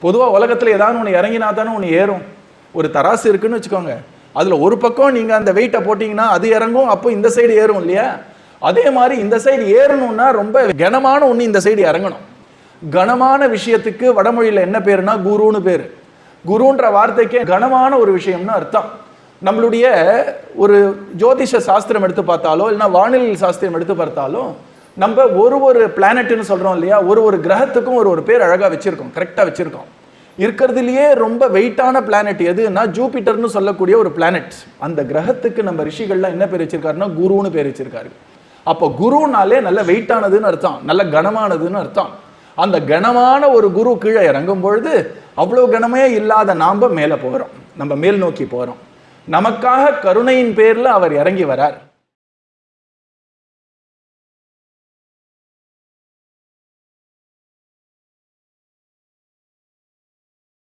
பொதுவாக உலகத்தில் ஏதாவது ஒன்று இறங்கினா தானே ஒன்று ஏறும். ஒரு தராசு இருக்குன்னு வச்சுக்கோங்க, அதில் ஒரு பக்கம் நீங்கள் அந்த வெயிட்டை போட்டிங்கன்னா அது இறங்கும், அப்போ இந்த சைடு ஏறும் இல்லையா? அதே மாதிரி இந்த சைடு ஏறணும்னா ரொம்ப கனமான ஒன்று இந்த சைடு இறங்கணும். கனமான விஷயத்துக்கு வடமொழியில் என்ன பேருனா குருன்னு பேர். குருன்ற வார்த்தைக்கே கனமான ஒரு விஷயம்னு அர்த்தம். நம்மளுடைய ஒரு ஜோதிஷ சாஸ்திரம் எடுத்து பார்த்தாலோ இல்லைன்னா வானிலை சாஸ்திரம் எடுத்து பார்த்தாலும் நம்ம ஒரு பிளானட்னு சொல்கிறோம் இல்லையா, ஒரு கிரகத்துக்கும் ஒரு பேர் அழகாக வச்சுருக்கோம், கரெக்டாக வச்சுருக்கோம். இருக்கிறதுலையே ரொம்ப வெயிட்டான பிளானட் எதுன்னா ஜூபிட்டர்னு சொல்லக்கூடிய ஒரு பிளானட். அந்த கிரகத்துக்கு நம்ம ரிஷிகள்லாம் என்ன பேர் வச்சிருக்காருன்னா குருன்னு பேர் வச்சிருக்காரு. அப்போ குருனாலே நல்ல வெயிட்டானதுன்னு அர்த்தம், நல்ல கனமானதுன்னு அர்த்தம். அந்த கனமான ஒரு குரு கீழே இறங்கும் பொழுது அவ்வளோ கனமே இல்லாத நாம் மேலே போகிறோம், நம்ம மேல் நோக்கி போகிறோம். நமக்காக கருணையின் பேரில் அவர் இறங்கி வரார்.